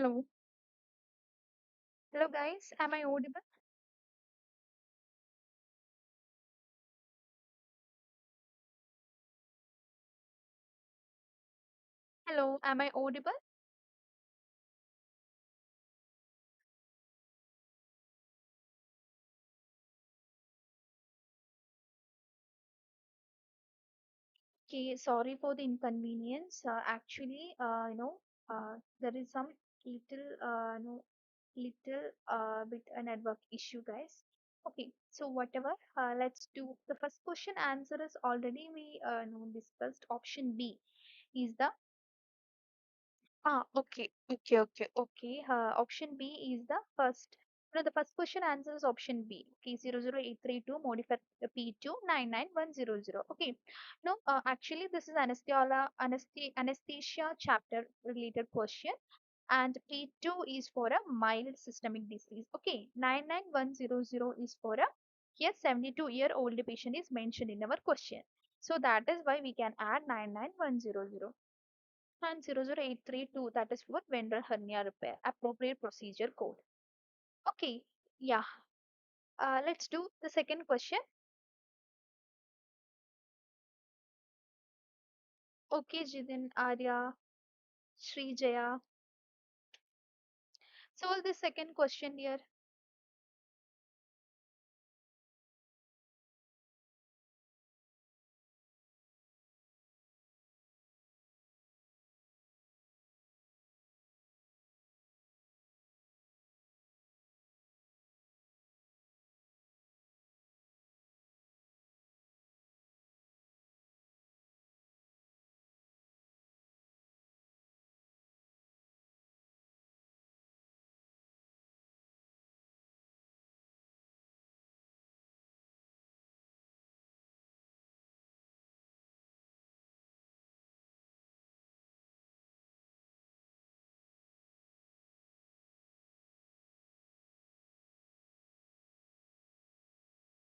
Hello. Hello, guys. Am I audible? Hello. Am I audible? Okay. Sorry for the inconvenience. There is some little, bit a network issue, guys. Okay. So whatever. Let's do the first question. Answer is already we discussed. Option B is the okay. Option B is the first. No, the first question answer is option B. Okay, 00832 modified P2 99100. Okay. No, actually, this is anesthesia chapter related question, and P2 is for a mild systemic disease. Okay, 99100 is for a here 72-year-old patient is mentioned in our question. So that is why we can add 99100 and 00832, that is for ventral hernia repair appropriate procedure code. Okay, yeah. Let's do the second question. Okay, Jidin, Arya, Srijaya. So the second question here.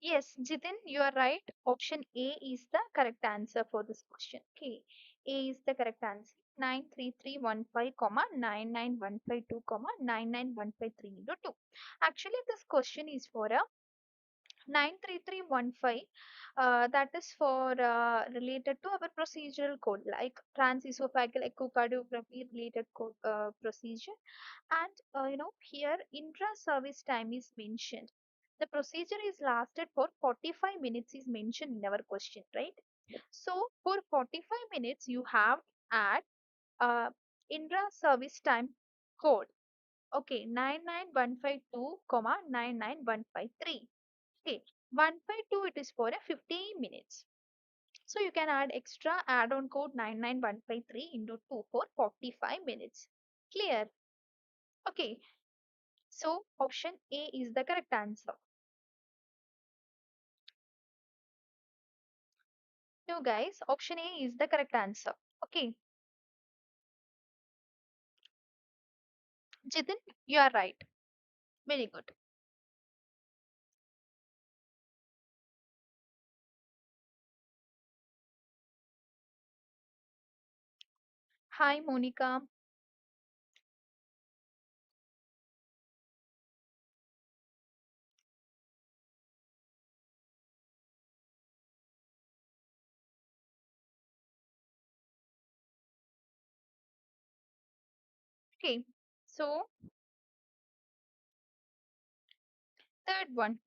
Yes, Jidin, you are right. Option A is the correct answer for this question. Okay, A is the correct answer. 93315, comma 99152, comma 99153 into 2. Actually, this question is for a 93315, that is for related to our procedural code like transesophageal echocardiography related code, procedure. And here intra-service time is mentioned. The procedure is lasted for 45 minutes is mentioned in our question, right? So for 45 minutes you have add uh, intra-service time code. Okay, 99152, comma 99153. Okay, 152 it is for a 15 minutes. So you can add extra add-on code 99153 into 2 for 45 minutes. Clear? Okay, so option A is the correct answer. No, guys, option A is the correct answer. Okay, Jitin, you are right. Very good. Hi, Monica. Okay, so third one.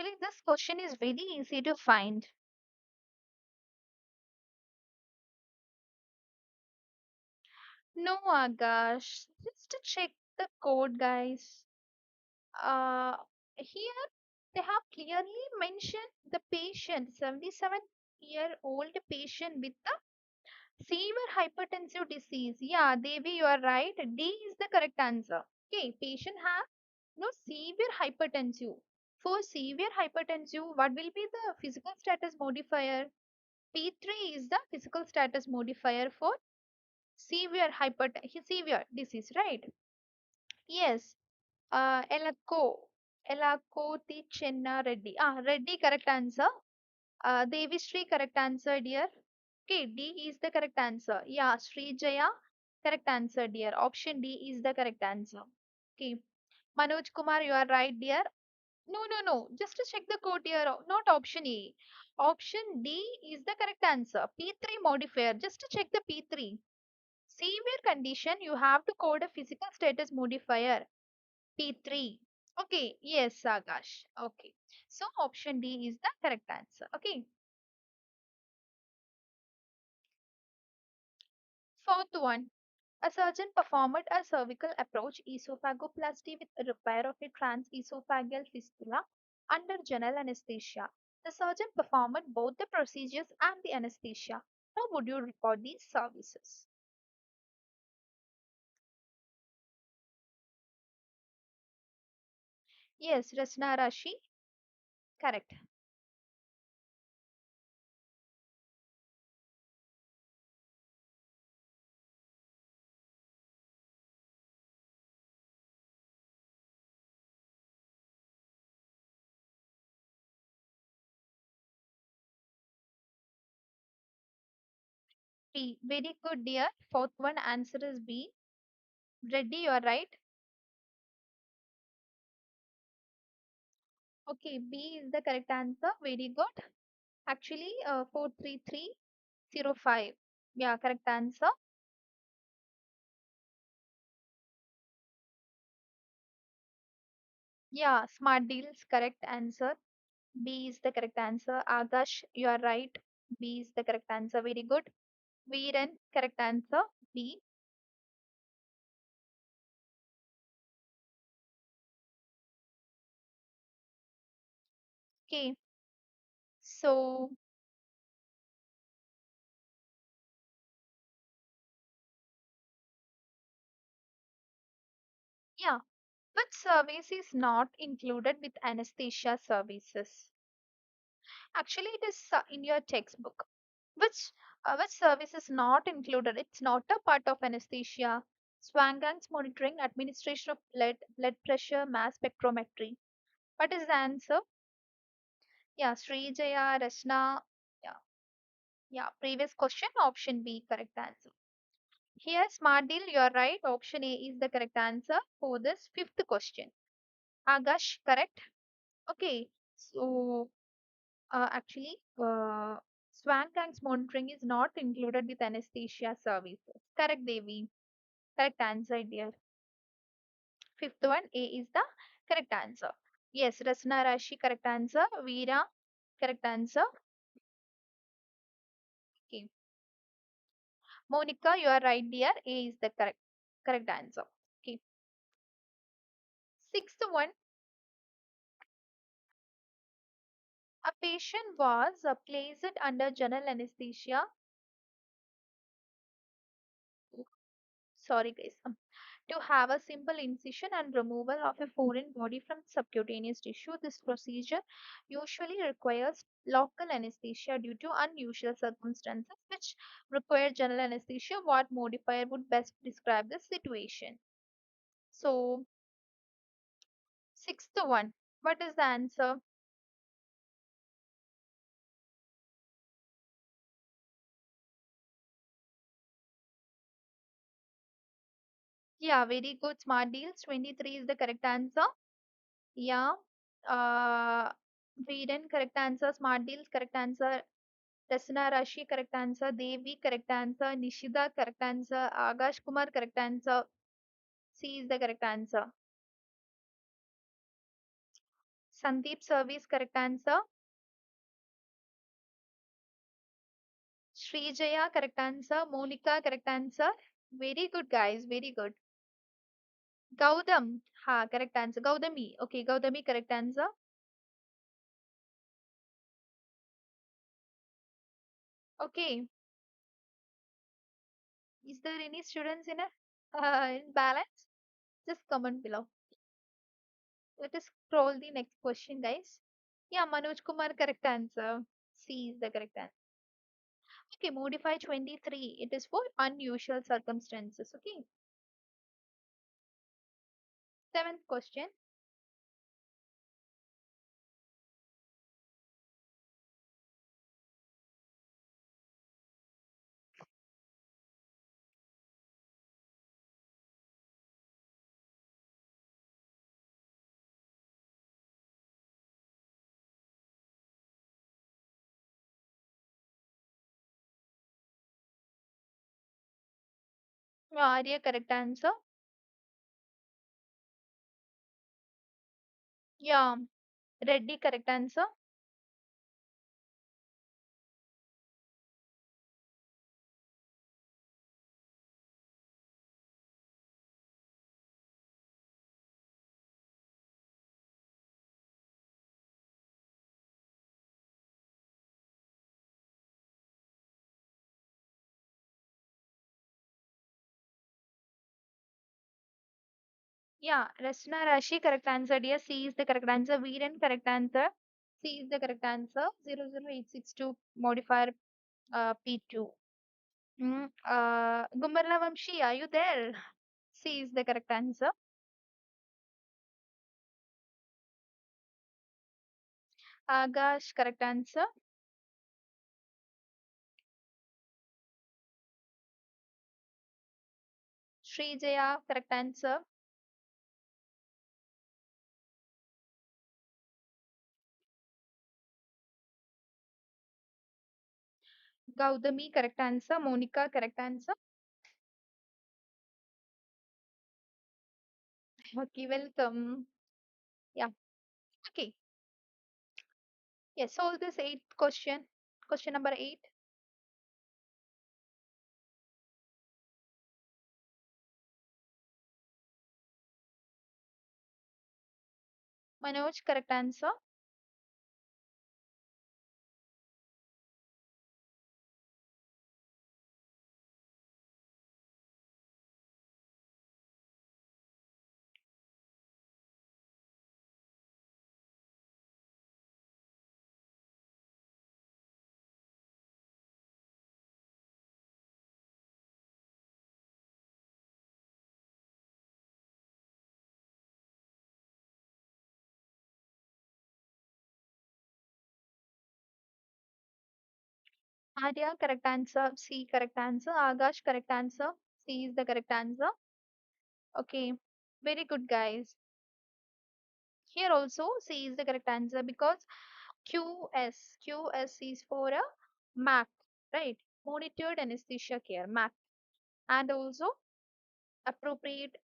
Actually, this question is very easy to find. No, Akash. Just to check the code, guys. Uh, Here they have clearly mentioned the patient, 77-year-old patient with the severe hypertensive disease. Yeah, Devi, you are right. D is the correct answer. Okay, patient have no severe hypertensive. For severe hypertensive, what will be the physical status modifier? P3 is the physical status modifier for severe disease, right? Yes. Elako Chenna Reddy. Reddy correct answer. Devi Sri correct answer, dear. Okay, D is the correct answer. Yeah, Sri Jaya correct answer, dear. Option D is the correct answer. Okay, Manoj Kumar, you are right, dear. No, no, no. Just to check the code here, not option A. Option D is the correct answer. P3 modifier. Just to check the P3. Severe condition, you have to code a physical status modifier. P3. Okay, yes, Agash. Okay. So option D is the correct answer. Okay. Fourth one. A surgeon performed a cervical approach esophagoplasty with repair of a transesophageal fistula under general anesthesia. The surgeon performed both the procedures and the anesthesia. How would you record these services? Yes, Rasna Rashi. Correct. B. Very good, dear. Fourth one answer is B. Reddy, you are right. Okay, B is the correct answer. Very good. Actually, 43305. Yeah, correct answer. Yeah, smart deals, correct answer. B is the correct answer. Agash, you are right. B is the correct answer. Very good. Veeran, correct answer. B. Okay. So, yeah, which service is not included with anesthesia services? Actually, it is in your textbook. Which service is not included? It's not a part of anesthesia. Swangan's monitoring, administration of blood pressure, mass spectrometry. What is the answer? Yeah, Srijaya, Rachna. Yeah, yeah. Previous question, option B, correct answer. Here, smart deal, you are right. Option A is the correct answer for this fifth question. Agash, correct? Okay. So, actually, Swangan's monitoring is not included with anesthesia services. Correct, Devi. Correct answer, dear. Fifth one, A is the correct answer. Yes, Rasna Rashi, correct answer. Veera, correct answer. Okay. Monica, you are right, dear. A is the correct answer. Okay. Sixth one, a patient was placed under general anesthesia. Sorry, guys. To have a simple incision and removal of a foreign body from subcutaneous tissue. This procedure usually requires local anesthesia due to unusual circumstances which require general anesthesia. What modifier would best describe the situation? So, sixth one. What is the answer? Yeah, very good. Smart deals. 23 is the correct answer. Yeah. Uh, Vedan, correct answer. Smart deals, correct answer. Rasna Rashi, correct answer. Devi, correct answer. Nishida, correct answer. Agash Kumar, correct answer. C is the correct answer. Sandeep Service, correct answer. Srijaya, correct answer. Monica, correct answer. Very good, guys. Very good. Gaudam, ha, correct answer. Gaudami, okay, Gaudami, correct answer. Okay, is there any students in a in balance? Just comment below. Let us scroll the next question, guys. Yeah, Manoj Kumar, correct answer. C is the correct answer. Okay, modify 23. It is for unusual circumstances. Okay, seventh question. Arya, correct answer. Yeah, Reddy, correct answer. Yeah, Rasna Rashi, correct answer. Dear, C is the correct answer. Veeran, correct answer. C is the correct answer. 00862 modifier P2. Gumarla Vamshi, are you there? C is the correct answer. Agash, correct answer. Srijaya, correct answer. Gaudami, correct answer. Monica, correct answer. Okay, welcome. Yeah, okay. Yes, solve this eighth question. Question number 8. Manoj, correct answer. Arya, correct answer. C, correct answer. Agash, correct answer. C is the correct answer. Okay, very good, guys. Here also C is the correct answer because QS is for a MAC, right? Monitored anesthesia care, MAC. And also appropriate,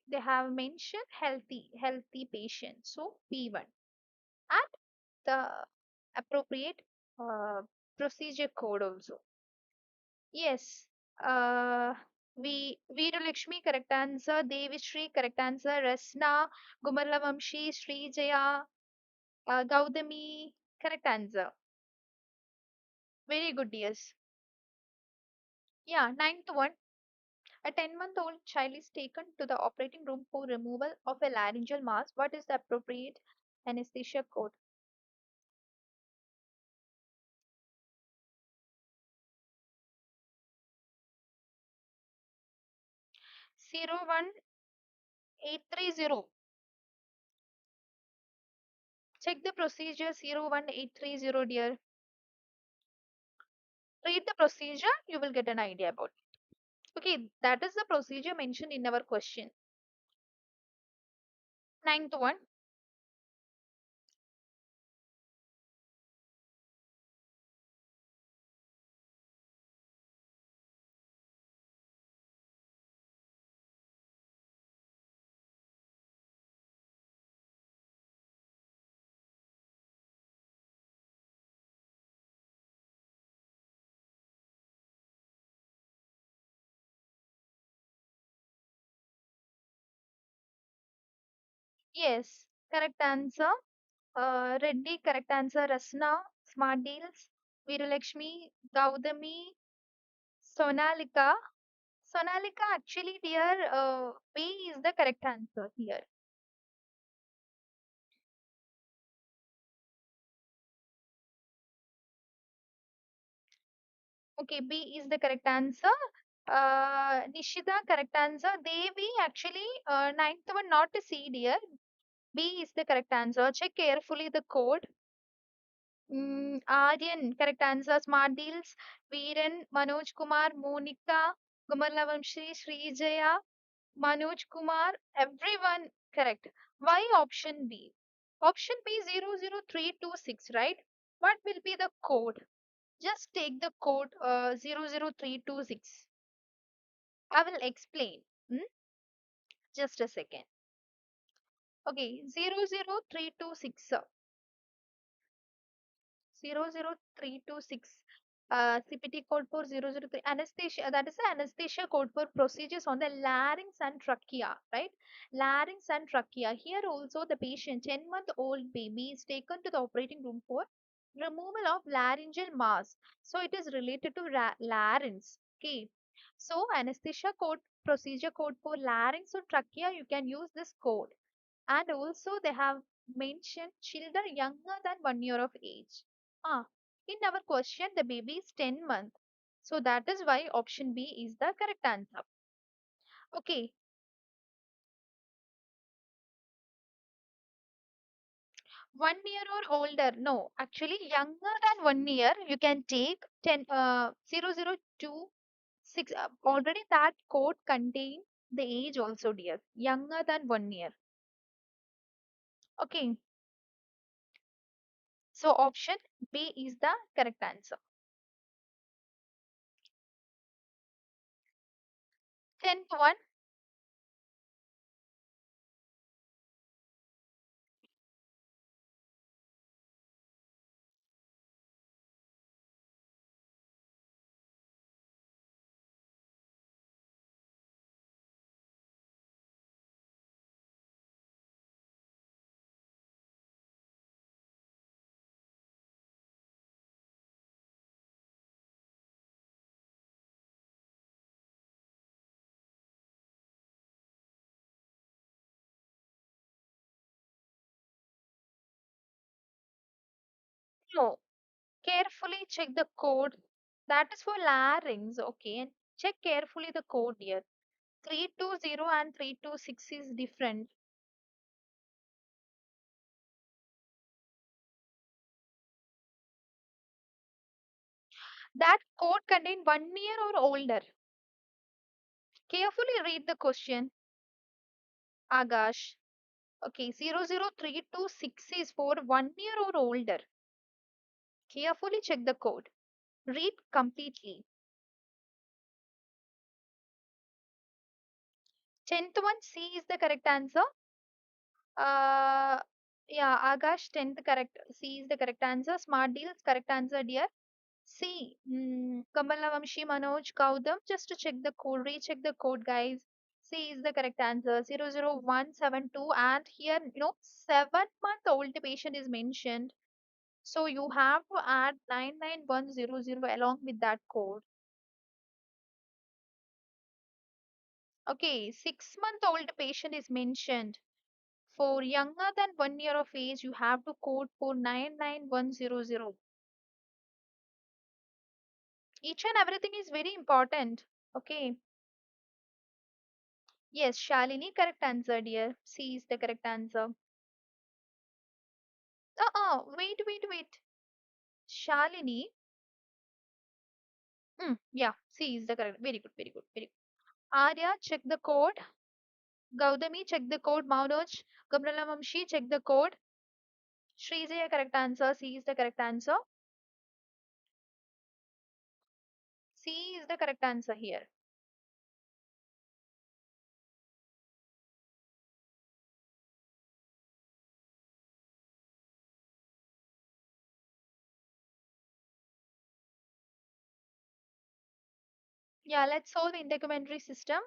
they have mentioned healthy patient. So P1. And the appropriate procedure code also. Yes. Uh, Veeralakshmi, correct answer. Devishri, correct answer. Rasna, Gumarla Vamshi, Sri Jaya, Gaudami, correct answer. Very good, yes. Yeah, ninth one. A 10-month-old child is taken to the operating room for removal of a laryngeal mass. What is the appropriate anesthesia code? 01830. Check the procedure 01830, dear. Read the procedure, you will get an idea about it. Okay, that is the procedure mentioned in our question. Ninth one. Yes, correct answer. Reddy, correct answer. Rasna, Smart Deals, Virulakshmi, Gaudami, Sonalika. Sonalika, actually, dear, B is the correct answer here. Okay, B is the correct answer. Nishita, correct answer. Devi, actually, ninth one, not a C, dear. B is the correct answer. Check carefully the code. Aryan, correct answer. Smart Deals, Veeran, Manoj Kumar, Monica, Gumarlavamshi, Srijaya, Manoj Kumar, everyone correct. Why option B? Option B 00326, right? What will be the code? Just take the code 00326. I will explain. Hmm? Just a second. Okay, 00326. 00326. CPT code for 003 anesthesia, that is the anesthesia code for procedures on the larynx and trachea, right? Larynx and trachea. Here also the patient 10-month-old baby is taken to the operating room for removal of laryngeal mass. So it is related to larynx. Okay. So anesthesia code, procedure code for larynx or trachea, you can use this code. And also they have mentioned children younger than 1 year of age. Ah, in our question, the baby is 10 months. So that is why option B is the correct answer. Okay, 1 year or older. No, actually younger than 1 year, you can take 10, 0026. Already that code contain the age also, dear. Younger than 1 year. Okay, so option B is the correct answer. 10th one. No, carefully check the code. That is for larynx, okay? And check carefully the code here. 320 and 326 is different. That code contain 1 year or older. Carefully read the question, Agash. Okay, 00326 is for 1 year or older. Carefully check the code. Read completely. 10th one, C is the correct answer. Uh, yeah, Agash, 10th correct. C is the correct answer. Smart deals, correct answer, dear. See, Kamalavamshi Manoj Kaudam, just to check the code, recheck the code, guys. C is the correct answer, 00172. And here, 7-month-old patient is mentioned. So you have to add 99100 along with that code. Okay, 6-month-old patient is mentioned. For younger than 1 year of age, you have to code for 99100. Each and everything is very important. Okay. Yes, Shalini, correct answer, dear. C is the correct answer. Wait. Shalini, yeah, C is the correct. Very good. Arya, check the code. Gaudami, check the code. Manoj, Gamralamamshi, check the code. Srijaya, correct answer. C is the correct answer. C is the correct answer here. Yeah, let's solve intercommentary system.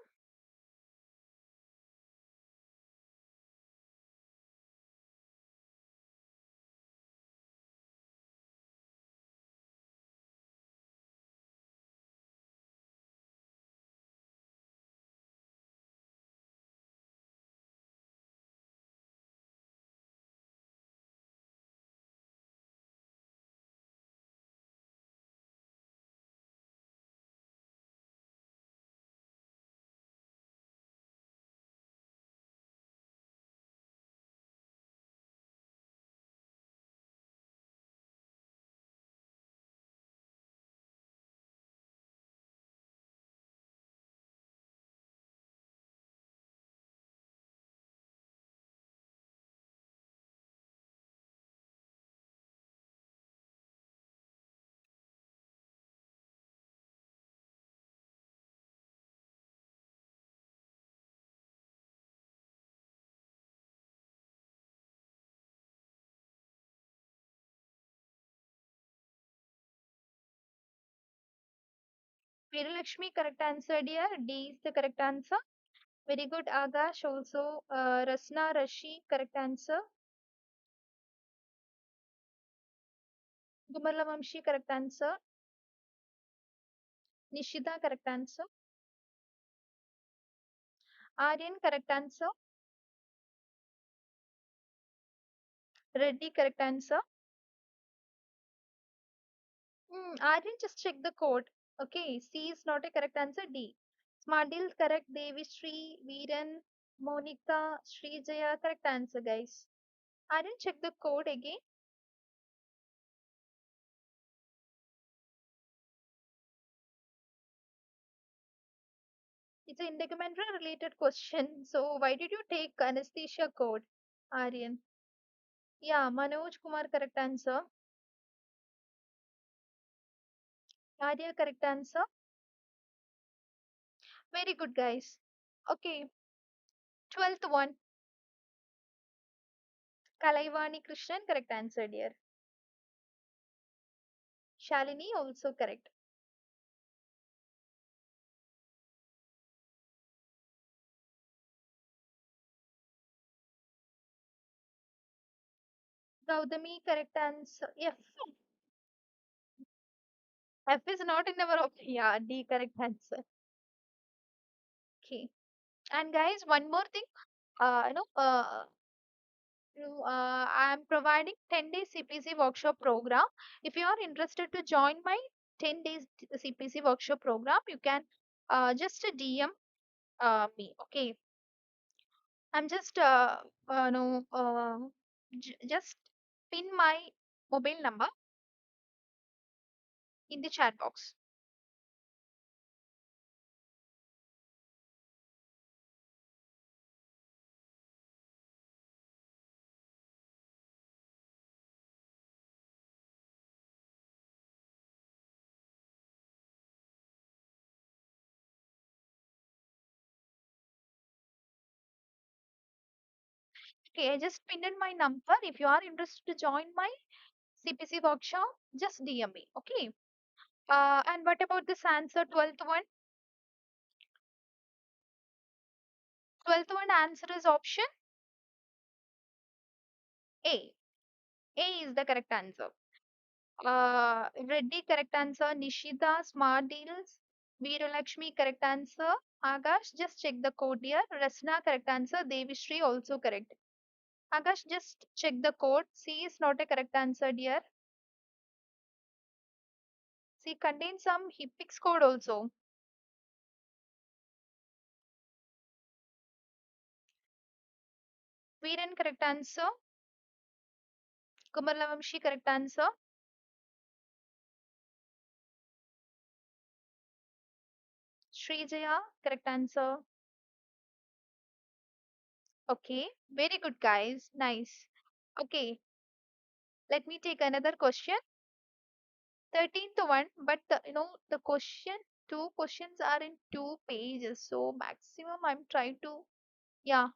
Viralakshmi, correct answer, dear. D is the correct answer. Very good, Agash. Also, Rasna Rashi, correct answer. Gumalavamshi, correct answer. Nishita, correct answer. Aryan, correct answer. Reddy, correct answer. Aryan, just check the code. Okay, C is not a correct answer. D. Smartil, correct. Devi Sri, Veeran, Monica, Srijaya, correct answer, guys. Aryan, check the code again. It's an integumentary related question. So, why did you take anesthesia code, Aryan? Yeah, Manoj Kumar, correct answer. Arya, correct answer. Very good, guys. Okay, 12th one. Kalaivani Krishnan, correct answer, dear. Shalini, also correct. Gautami, correct answer. F. F is not in our option. Yeah, D, correct answer. Okay. And guys, one more thing. Uh, you know, uh, I am providing 10 days CPC workshop program. If you are interested to join my 10 days CPC workshop program, you can just DM me. Okay. I'm just no just pin my mobile number in the chat box. Okay, I just pinned my number. If you are interested to join my CPC workshop, just DM me. Okay. And what about this answer? 12th one. 12th one answer is option A. A is the correct answer. Reddy, correct answer. Nishita, Smart Deals. Veeralakshmi, correct answer. Akash, just check the code here. Rasna, correct answer. Devishri, also correct. Akash, just check the code. C is not a correct answer, dear. C contains some HIPX code also. Veeran, correct answer. Kumarlavamshi, correct answer. Srijaya, correct answer. Okay, very good, guys. Nice. Okay, let me take another question. 13th one, but the question, two questions are in two pages. So maximum I'm trying to, yeah,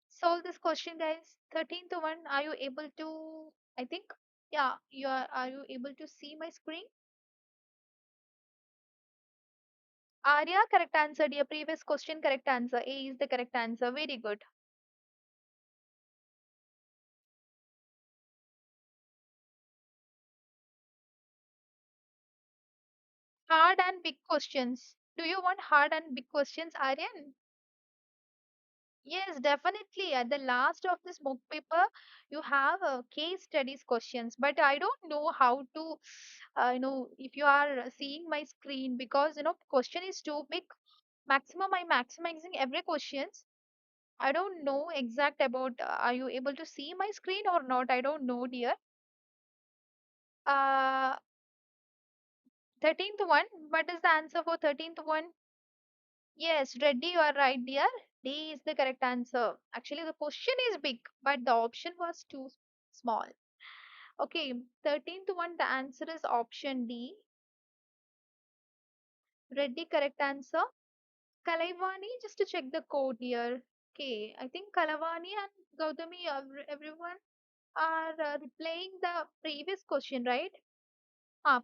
solve this question, guys. 13th one, are you able to, I think, yeah, are you able to see my screen? Arya, correct answer. Your previous question, correct answer. A is the correct answer. Very good. Hard and big questions. Do you want hard and big questions, Aryan? Yes, definitely. At the last of this book paper, you have case studies questions, but I don't know how to, if you are seeing my screen because question is too big. Maximum, I'm maximizing every questions. I don't know exact about. Are you able to see my screen or not? I don't know, dear. 13th one. What is the answer for 13th one? Yes, Reddy, you are right, dear. D is the correct answer. Actually, the question is big, but the option was too small. Okay, 13th one, the answer is option D. Reddy, correct answer. Kalaivani, just to check the code here. Okay, I think Kalavani and Gautami, everyone are replaying the previous question, right?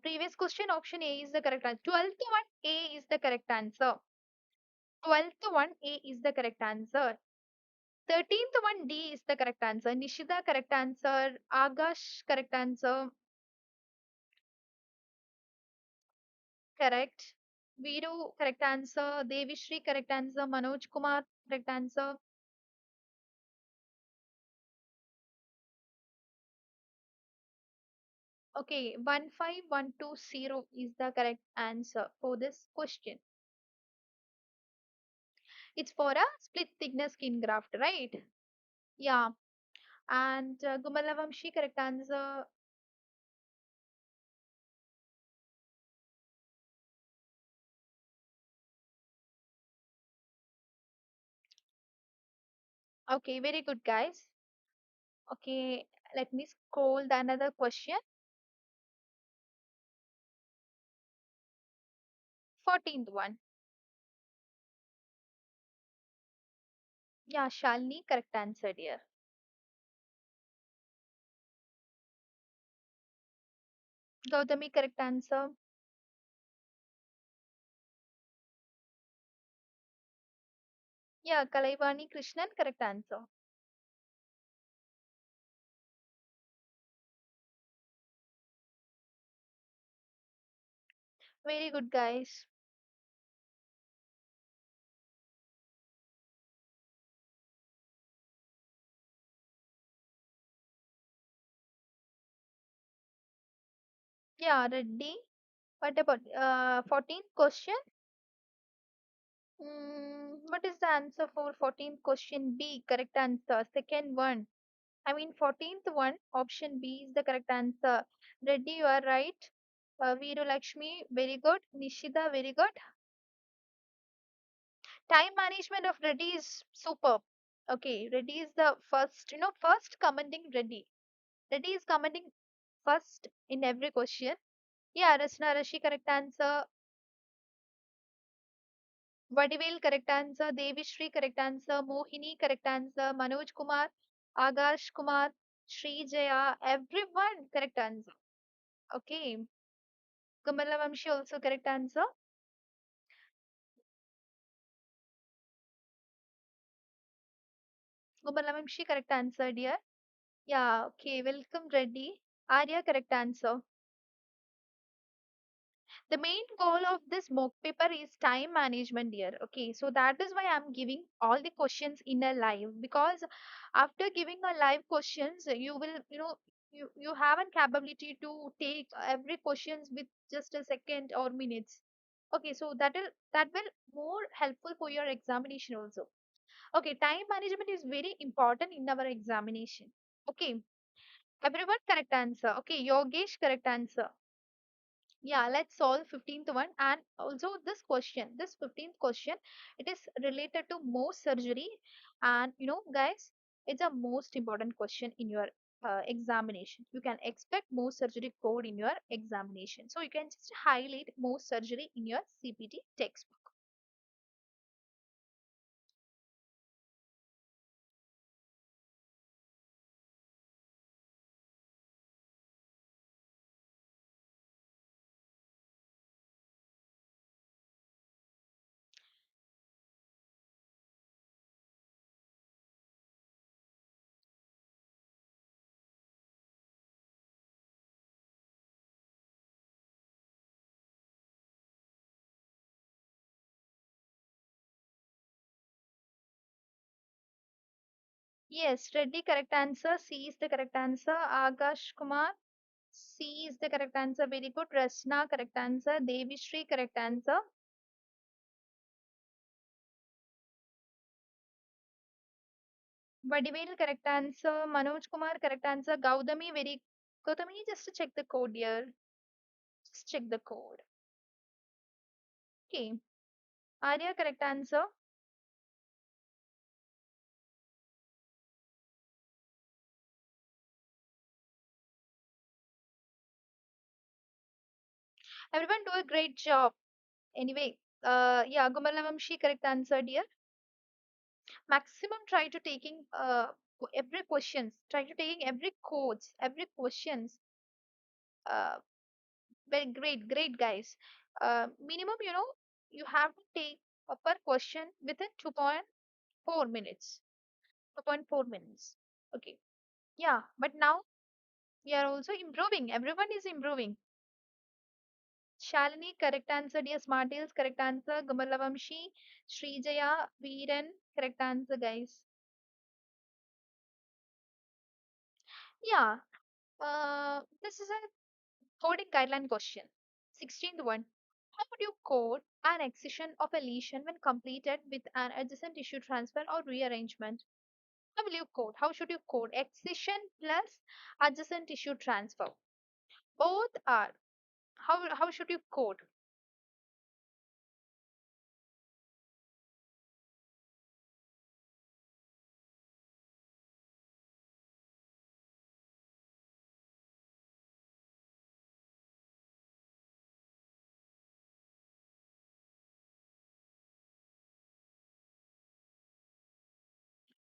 Previous question, option A is the correct answer. 12th one, A is the correct answer. 12th one, A is the correct answer. 13th one, D is the correct answer. Nishida, correct answer. Agash, correct answer. Correct. Viru, correct answer. Devishri, correct answer. Manoj Kumar, correct answer. Okay, 15120 is the correct answer for this question. It's for a split thickness skin graft, right? Yeah. And Gumalavamshi, correct answer. Okay, very good, guys. Okay, let me scroll the another question. 14th one. Yeah, Shalini, correct answer, dear. Gautami, correct answer. Yeah, Kalaivani Krishnan, correct answer. Very good, guys. Yeah, Reddy. What about 14th question? What is the answer for 14th question? B, correct answer. Second one. I mean, 14th one, option B is the correct answer. Reddy, you are right. Veeru Lakshmi, very good. Nishida, very good. Time management of Reddy is superb. Okay, Reddy is the first, first commenting Reddy. Reddy is commenting first in every question. Yeah, Rasna Rashi, correct answer. Vadivel, correct answer. Devishri, correct answer. Mohini, correct answer. Manoj Kumar, Agash Kumar, Sri Jaya, everyone, correct answer. Okay. Kamala Vamshi, also correct answer. Kamala Vamshi, correct answer, dear. Yeah, okay. Welcome, Reddy. Arya, correct answer. The main goal of this mock paper is time management, dear. Okay, so that is why I'm giving all the questions in a live, because after giving a live questions you will, you have a capability to take every questions with just a second or minutes. Okay, so that will more helpful for your examination also. Okay, time management is very important in our examination. Okay, everyone, correct answer. Okay, Yogesh, correct answer. Yeah, let's solve 15th one. And also this question, this 15th question, it is related to Mohs surgery. And guys, it's a most important question in your examination. You can expect Mohs surgery code in your examination. So you can just highlight Mohs surgery in your CPT textbook. Yes, Reddy, correct answer. C is the correct answer. Akash Kumar, C is the correct answer. Very good. Rasna, correct answer. Devi Shri, correct answer. Vadivel, correct answer. Manoj Kumar, correct answer. Gautami, just to check the code here. Just check the code. Okay. Arya, correct answer. Everyone do a great job. Anyway, yeah, Gumalavamshi, correct answer, dear. Maximum try to taking every questions. Try to taking every codes, every questions. Uh, Very great, great guys. Minimum, you have to take a per question within 2.4 minutes. 2.4 minutes. Okay. Yeah, but now we are also improving. Everyone is improving. Shalini, correct answer. Dear Smartails, correct answer. Gamalavamshi, Srijaya, Veeran, correct answer, guys. Yeah, this is a coding guideline question. 16th one. How would you code an excision of a lesion when completed with an adjacent tissue transfer or rearrangement? How will you code? How should you code excision plus adjacent tissue transfer? Both are. How should you code?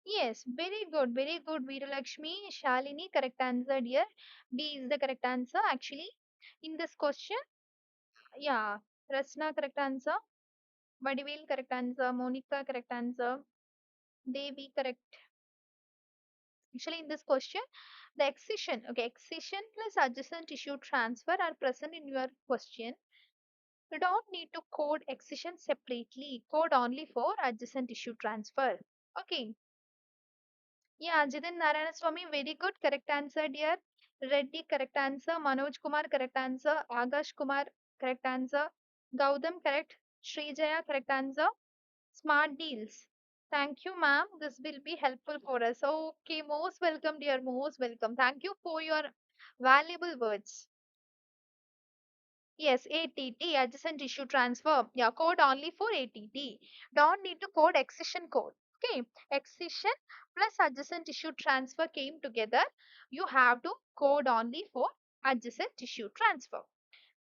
Yes, very good, Veeralakshmi. Shalini, correct answer, dear. B is the correct answer. Actually, in this question, yeah, Rasna, correct answer. Vadivel, correct answer. Monica, correct answer. Devi, correct. Actually, in this question, the excision, okay, excision plus adjacent tissue transfer are present in your question. You don't need to code excision separately. Code only for adjacent tissue transfer. Okay. Yeah, Jiten Narayanaswamy, very good. Correct answer, dear. Reddy, correct answer. Manoj Kumar, correct answer. Agash Kumar, correct answer. Gautam, correct. Srijaya, correct answer. Smart deals. Thank you, ma'am. This will be helpful for us. Okay, most welcome, dear. Most welcome. Thank you for your valuable words. Yes, ATT, adjacent tissue transfer. Yeah, code only for ATT. Don't need to code excision code. Okay, excision plus adjacent tissue transfer came together. You have to code only for adjacent tissue transfer.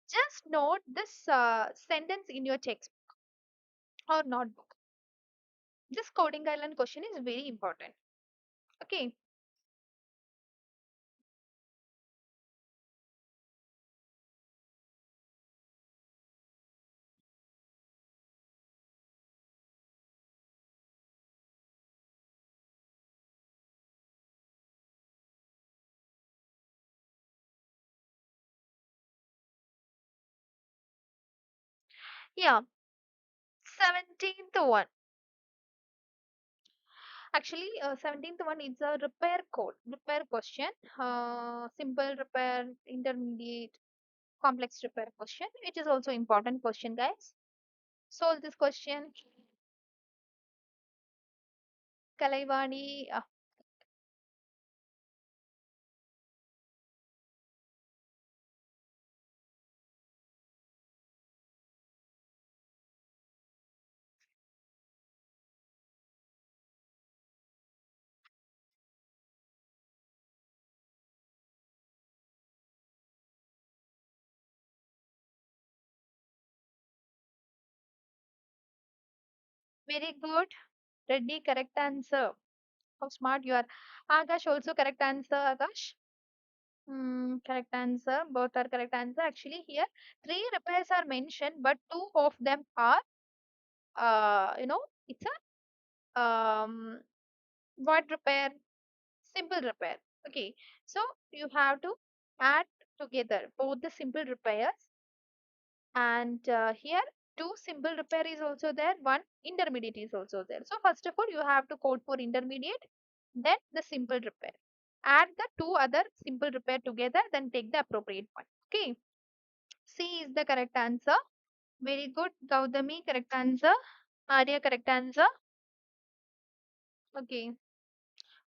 Just note this sentence in your text or notebook. This coding guideline question is very important. Okay, yeah, 17th one. Actually, 17th one is a repair code, repair question. Simple repair, intermediate, complex repair question. It is also important question, guys. Solve this question. Kalaivani, very good. Reddy, correct answer. How smart you are. Akash, also correct answer. Akash. Correct answer. Both are correct answer. Actually, here three repairs are mentioned, but two of them are, it's a what repair? Simple repair. Okay, so you have to add together both the simple repairs, and here two simple repair is also there, one intermediate is also there. So first of all, you have to code for intermediate, then the simple repair. Add the two other simple repair together, then take the appropriate one. Okay, C is the correct answer. Very good, Gaudami, correct answer. Arya, correct answer. Okay,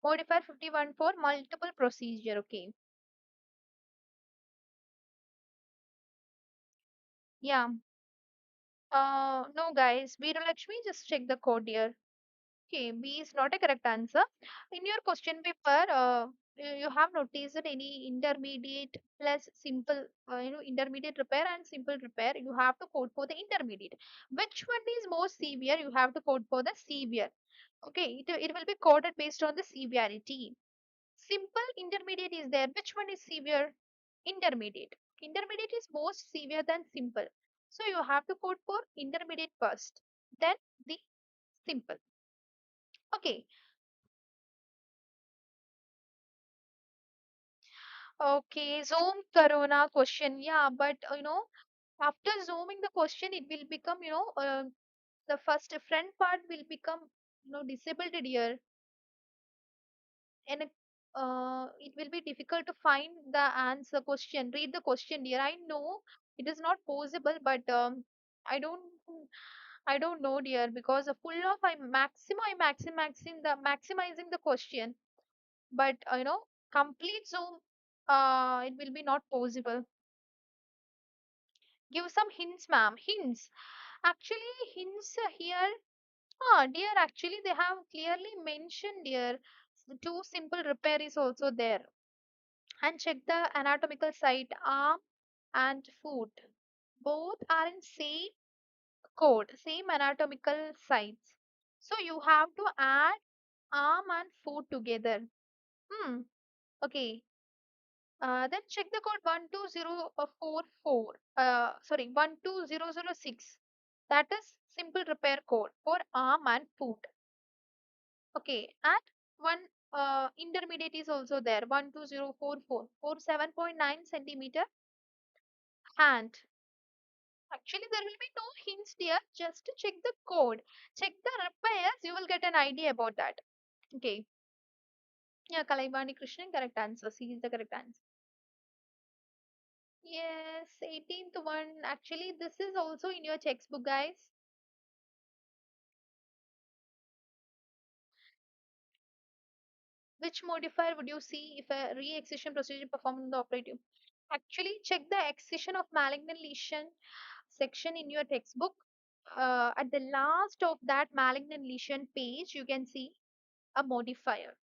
modifier 51 for multiple procedure. Okay, yeah. No, guys. Veeralakshmi, just check the code here. Okay, B is not a correct answer. In your question paper, you have noticed that any intermediate plus simple, intermediate repair and simple repair, you have to code for the intermediate. Which one is more severe? You have to code for the severe. Okay, it will be coded based on the severity. Simple intermediate is there. Which one is severe? Intermediate. Intermediate is most severe than simple. So you have to code for intermediate first, then the simple. Okay. Okay. Zoom Corona question. Yeah, but after zooming the question, it will become, the first front part will become, disabled here, and it will be difficult to find the answer question. Read the question here. I know it is not possible, but I don't. I don't know, dear, because a full of maximizing the question, but complete zoom, it will be not possible. Give some hints, ma'am. Hints. Actually, hints here. Ah, dear, actually, they have clearly mentioned here. Two simple repair is also there. And check the anatomical site, arm and foot. Both are in same code, same anatomical sites. So you have to add arm and foot together. Hmm. Okay. Then check the code 12044. Sorry, 12006. That is simple repair code for arm and foot. Okay. And one intermediate is also there. 12044 for 7.9 centimeter hand. Actually, there will be no hints there. Just to check the code. Check the repairs. You will get an idea about that. Okay. Yeah, Kalaibani Krishnan, correct answer. C is the correct answer. Yes, 18th one. Actually, this is also in your textbook, guys. Which modifier would you see if a re-excision procedure performed in the operative? Actually, check the excision of malignant lesion section in your textbook. At the last of that malignant lesion page, you can see a modifier.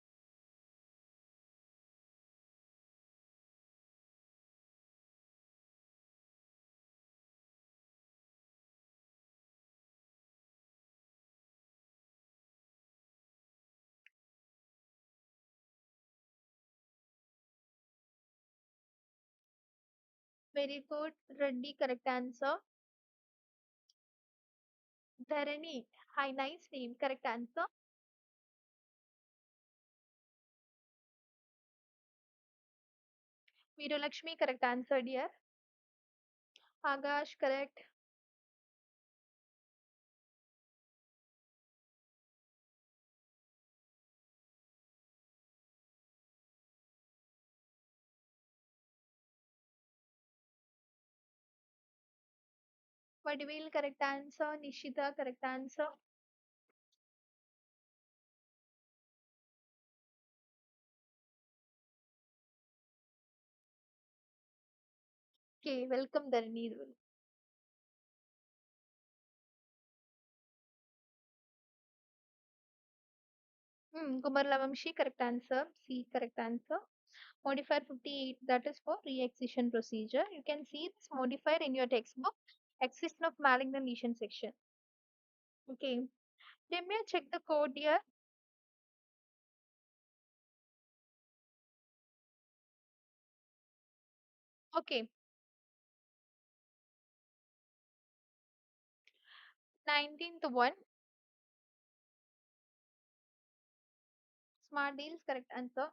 Very good. Reddy, correct answer. Dharani, hi, nice name, correct answer. Virulakshmi, correct answer, dear. Agash, correct. Vadivil, correct answer. Nishita, correct answer. Okay, welcome, Dharani. Kumar Lavamshi, correct answer. C, correct answer. Modifier 58, that is for re-excision procedure. You can see this modifier in your textbook. Excision of malignant lesion section. Okay. Let me check the code here. Okay. 19th one. Smart deals, correct answer.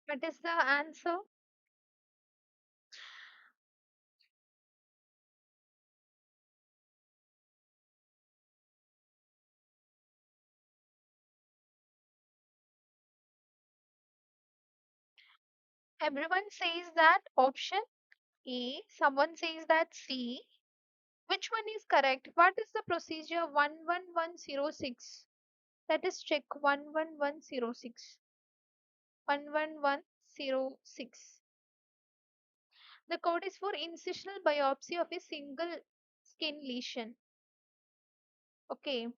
What is the answer? Everyone says that option A, someone says that C. Which one is correct? What is the procedure 11106? That is check 11106. 11106. The code is for incisional biopsy of a single skin lesion. Okay.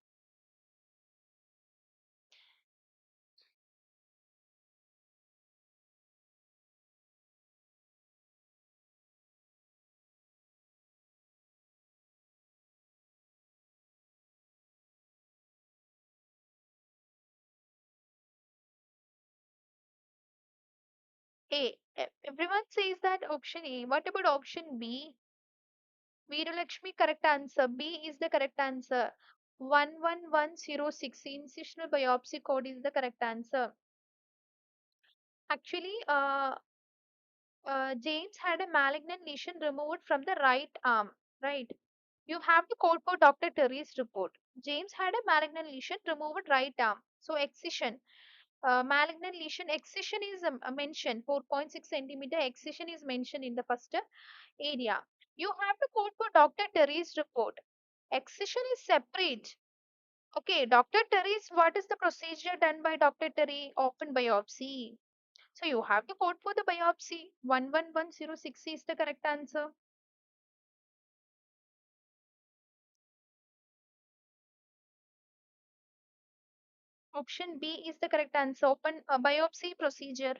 A. Everyone says that option A. What about option B? Veeralakshmi, correct answer. B is the correct answer. 11106 incisional biopsy code is the correct answer. Actually, James had a malignant lesion removed from the right arm, right? You have to quote for Dr. Terry's report. James had a malignant lesion removed right arm. So excision, malignant lesion excision is mentioned. 4.6 centimeter excision is mentioned in the first area. You have to quote for Dr. Terry's report. Excision is separate. Okay, Dr. Terry's, what is the procedure done by Dr. Terry? Open biopsy. So you have to quote for the biopsy. 11106 is the correct answer. Option B is the correct answer. Open biopsy procedure.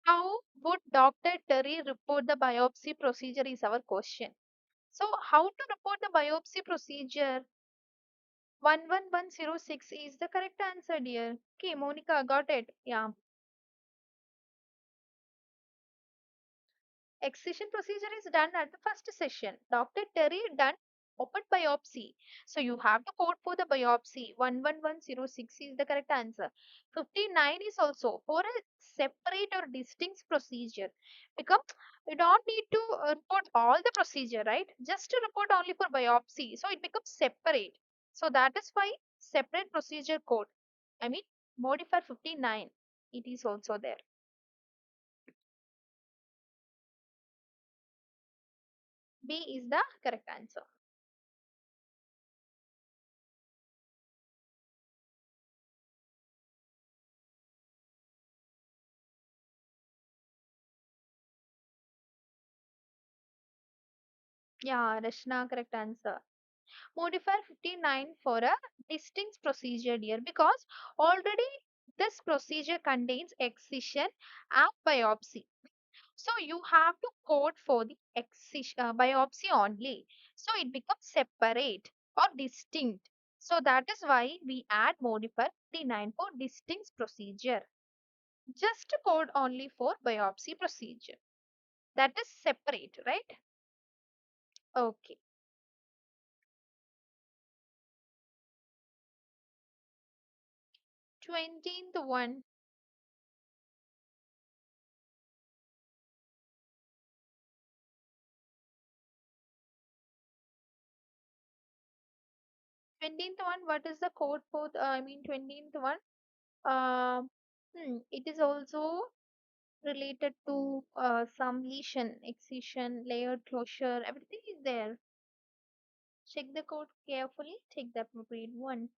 How would Dr. Terry report the biopsy procedure is our question. So how to report the biopsy procedure? 11106 is the correct answer, dear. Okay, Monica got it. Yeah. Excision procedure is done at the first session. Dr. Terry done open biopsy. So you have to code for the biopsy. 11106 is the correct answer. 59 is also for a separate or distinct procedure. Because you don't need to report all the procedure, right? Just to report only for biopsy. So it becomes separate. So that is why separate procedure code. I mean, modifier 59. It is also there. B is the correct answer. Yeah, Rashna, correct answer. Modifier 59 for a distinct procedure here because already this procedure contains excision and biopsy. So you have to code for the excision, biopsy only. So it becomes separate or distinct. So that is why we add modifier 59 for distinct procedure. Just to code only for biopsy procedure. That is separate, right? Okay. 20th one. 20th one, what is the code for I mean 20th one? It is also related to some lesion, excision, layered closure, everything is there. Check the code carefully, take the appropriate one.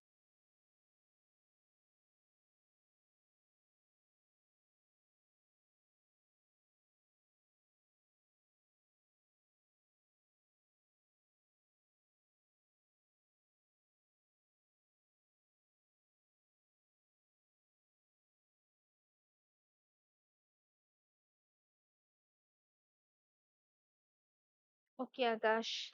Okay, Akash.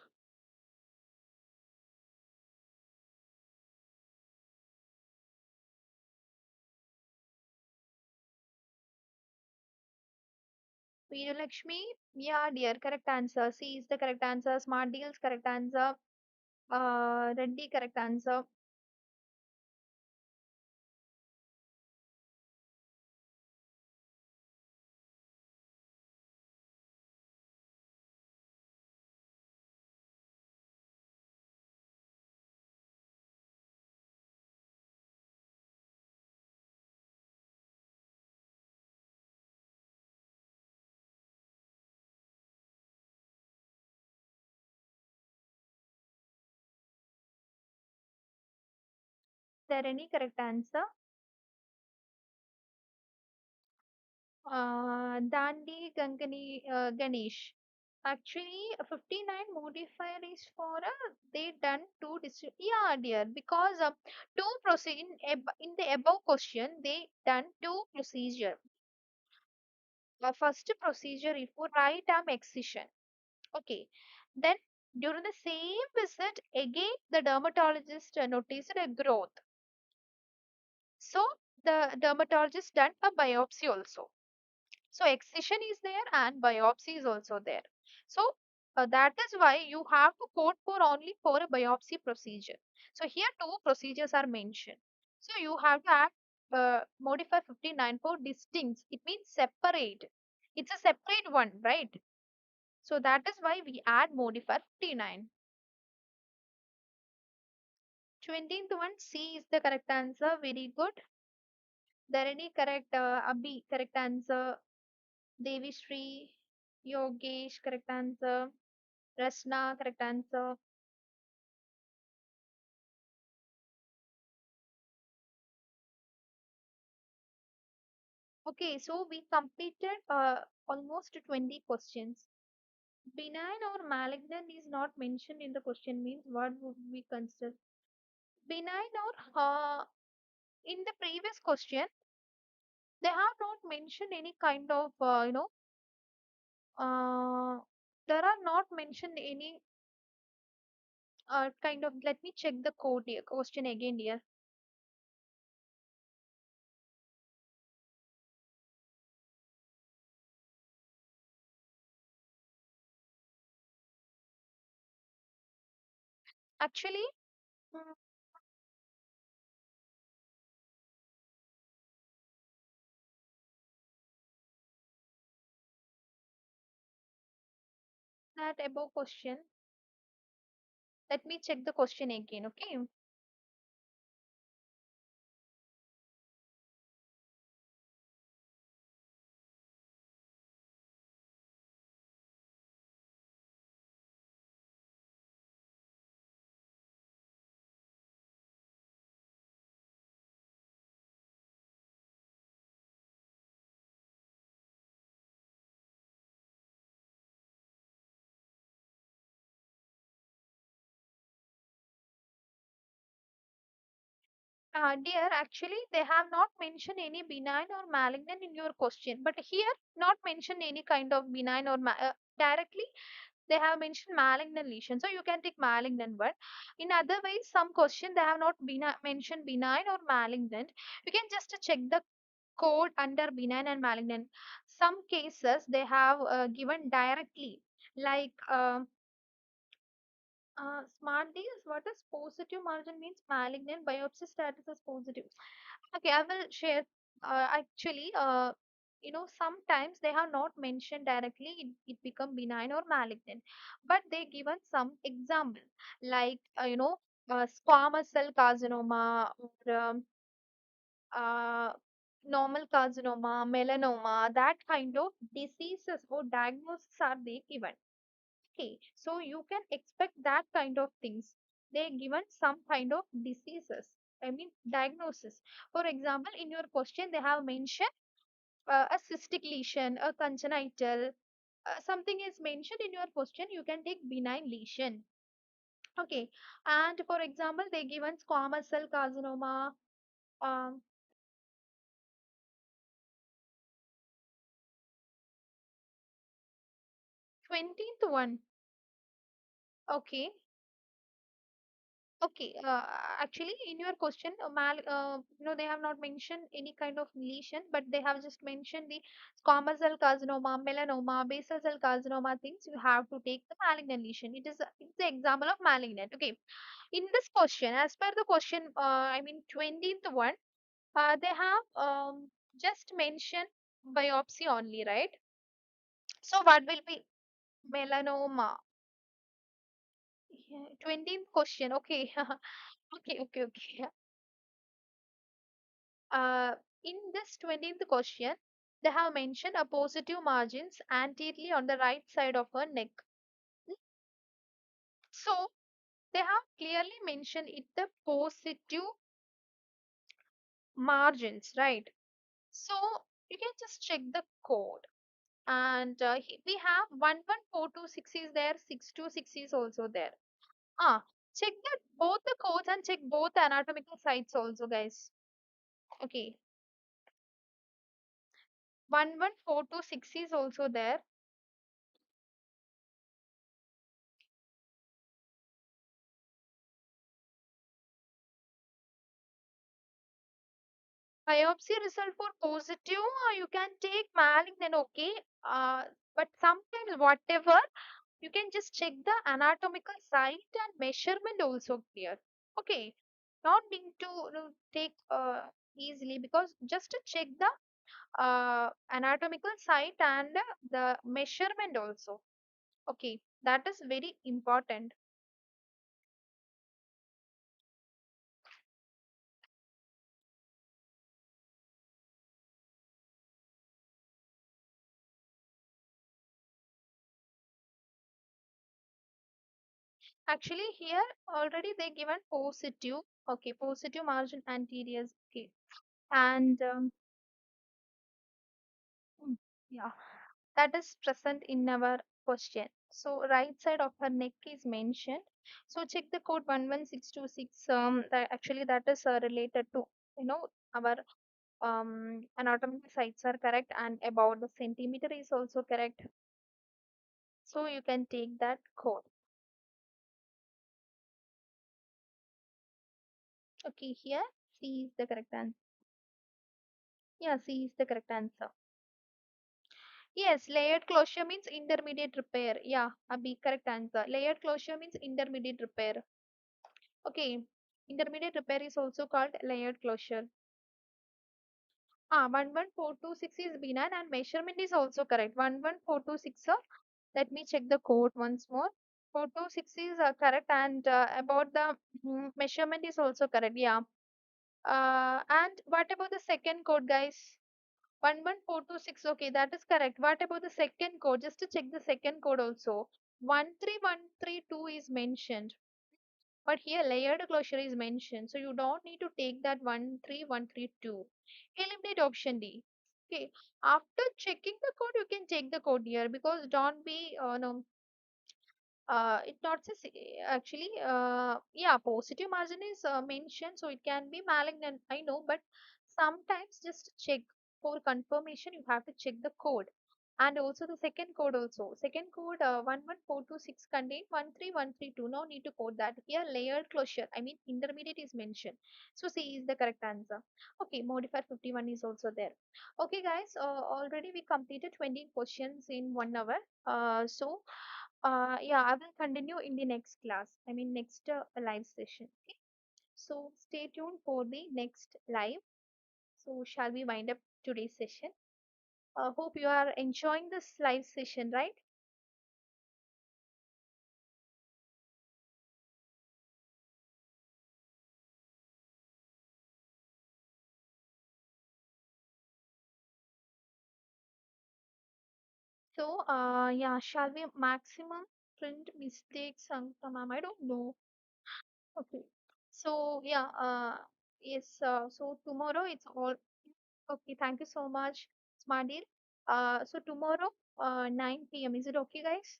Lakshmi, yeah, dear, correct answer. C is the correct answer. Smart deals, correct answer. Reddy, correct answer. There any correct answer? Dandi Gangani Ganesh. Actually, a 59 modifier is for they done two yeah dear, because two procedure in the above question they done two procedure. First procedure is for right arm excision. Okay, then during the same visit again the dermatologist noticed a growth. So the dermatologist done a biopsy also. So excision is there and biopsy is also there. So that is why you have to code for only for a biopsy procedure. So here two procedures are mentioned. So you have to add modify 59 for distinct. It means separate. It's a separate one, right? So that is why we add modifier 59. 20th one C is the correct answer. Very good. There any correct Abhi correct answer. Devi Sri, Yogesh correct answer. Rasna, correct answer. Okay, so we completed almost 20 questions. Benign or malignant is not mentioned in the question, means what would we consider? Benign or in the previous question, they have not mentioned any kind of, there are not mentioned any kind of, let me check the code here, question again here. Actually, mm, that above question, let me check the question again, okay? Dear, actually, they have not mentioned any benign or malignant in your question, but here not mentioned any kind of benign or directly they have mentioned malignant lesion, so you can take malignant one. In other ways, some question they have not been mentioned benign or malignant. You can just check the code under benign and malignant. Some cases they have given directly, like smart deals. What is positive margin means malignant biopsy status is positive. Okay, I will share. Actually, sometimes they have not mentioned directly it become benign or malignant, but they given some example like squamous cell carcinoma or uh, normal carcinoma, melanoma, that kind of diseases or diagnosis are they given. Okay, so you can expect that kind of things. They given some kind of diseases. I mean diagnosis. For example, in your question, they have mentioned a cystic lesion, a congenital. Something is mentioned in your question. You can take benign lesion. Okay, and for example, they given squamous cell carcinoma. Um, 20th one. Okay, Okay, actually, in your question, no, they have not mentioned any kind of lesion, but they have just mentioned the squamous cell carcinoma, melanoma, basal cell carcinoma things. You have to take the malignant lesion. It's the example of malignant. Okay, in this question, as per the question, I mean 20th one, they have just mentioned biopsy only, right? So what will be melanoma? Yeah, 20th question. Okay, okay. Uh, in this 20th question, they have mentioned a positive margins anteriorly on the right side of her neck. So they have clearly mentioned it the positive margins, right? So you can just check the code. And we have 11426 is there, 626 is also there. Ah, check that both the codes and check both the anatomical sites also, guys. Okay, 11426 is also there. Biopsy result for positive, you can take malignant, okay. Uh, but sometimes whatever, you can just check the anatomical site and measurement also clear. Okay, not being to take easily, because just to check the anatomical site and the measurement also. Okay, that is very important. Actually, here already they given positive. Okay, positive margin anterior. Okay, and mm, yeah, that is present in our question. So right side of her neck is mentioned. So check the code 11626. Actually that is related to, you know, our anatomical sites are correct, and about the centimeter is also correct. So you can take that code. Okay, here C is the correct answer. Yeah, C is the correct answer. Yes, layered closure means intermediate repair. Yeah, Abhi, correct answer. Layered closure means intermediate repair. Okay, intermediate repair is also called layered closure. 11426 is benign and measurement is also correct. 11426, let me check the code once more. 426 is correct, and about the measurement is also correct. Yeah. And what about the second code, guys? 11426. Okay, that is correct. What about the second code? Just to check the second code also. 13132 is mentioned. But here layered closure is mentioned. So you don't need to take that 13132. Eliminate option D. Okay. After checking the code, you can take the code here, because don't be no, it not says actually, yeah, positive margin is mentioned, so it can be malignant, I know, but sometimes just check for confirmation, you have to check the code. And also the second code also. Second code 11426 contain 13132. No need to code that. Here layered closure, I mean intermediate is mentioned. So C is the correct answer. Okay, modifier 51 is also there. Okay guys, already we completed 20 questions in 1 hour. Yeah, I will continue in the next class. I mean, next live session. Okay. So stay tuned for the next live. So shall we wind up today's session? Hope you are enjoying this live session, right? So, yeah, shall we maximum print mistakes, ma'am? I don't know. Okay. So, yeah, yes. So tomorrow it's all okay. Thank you so much, Smardeal. So tomorrow, 9 p.m. Is it okay, guys?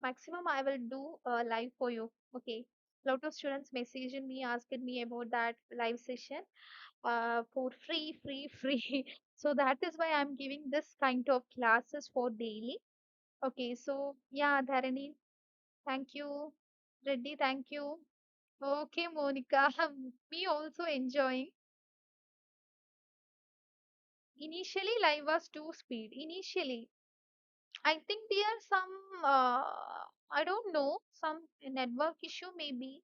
Maximum I will do live for you. Okay. Lot of students messaging me, asking me about that live session for free. So that is why I'm giving this kind of classes for daily. Okay. So yeah, Dharani, thank you. Reddy, thank you. Okay, Monica. Me also enjoying. Initially, live was two speed. Initially, I think there are some, I don't know, some network issue maybe.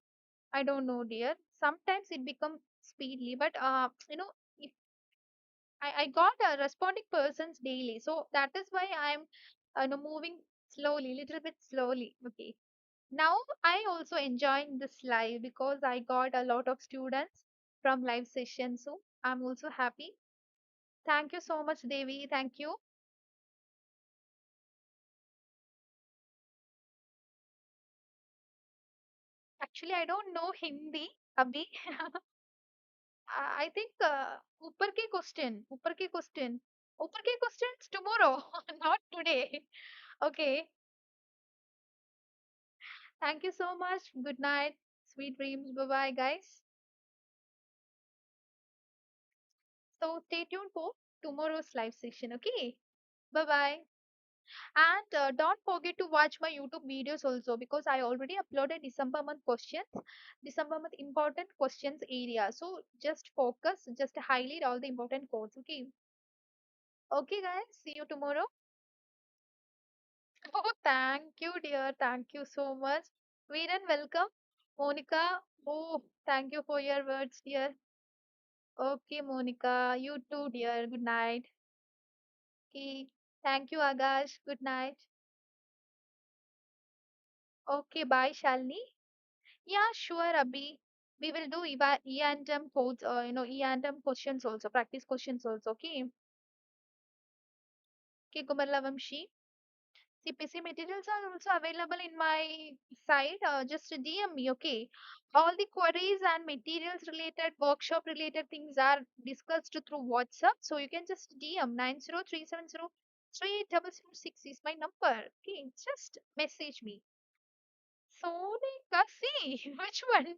I don't know, dear. Sometimes it becomes speedily, but if I got responding persons daily, so that is why I'm moving slowly, little bit slowly. Okay. Now I also enjoying this live because I got a lot of students from live session, so I'm also happy. Thank you so much, Devi. Thank you. Actually, I don't know Hindi, Abhi. I think ऊपर के question, ऊपर के questions tomorrow, not today. Okay. Thank you so much. Good night. Sweet dreams. Bye bye, guys. So stay tuned for tomorrow's live session. Okay. Bye bye. And don't forget to watch my YouTube videos also because I already uploaded December month questions, December month important questions area. So just focus, just highlight all the important codes. Okay. Okay, guys. See you tomorrow. Oh, thank you, dear. Thank you so much. Veeran, welcome. Monica, oh, thank you for your words, dear. Okay, Monica. You too, dear. Good night. Okay. Thank you, Agash. Good night. Okay, bye, Shalini. Yeah, sure, Abhi. We will do E&M codes, E&M questions also, practice questions also. Okay. Okay, Kumarla Vamshi. CPC materials are also available in my site. Just DM me, okay? All the queries and materials related, workshop related things are discussed through WhatsApp. So you can just DM 90370380006 is my number. Okay, just message me. Sonika, see which one?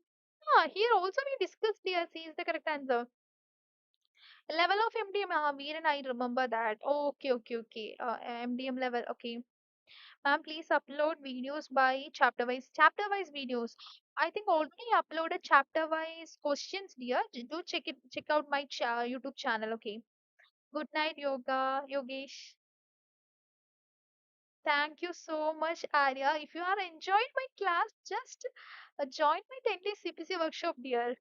Ah, here also we discussed here. C is the correct answer. Level of MDM, Veeran, I remember that. Okay, okay, okay. MDM level, okay. Ma'am, please upload videos by chapter wise. Chapter wise videos. I think already uploaded chapter wise questions, dear. Do check it. Check out my YouTube channel. Okay. Good night, Yoga Yogesh. Thank you so much, Arya. If you are enjoying my class, just join my 10 day CPC workshop, dear.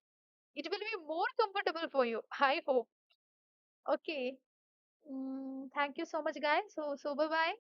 It will be more comfortable for you. I hope. Okay. Thank you so much, guys. So bye bye.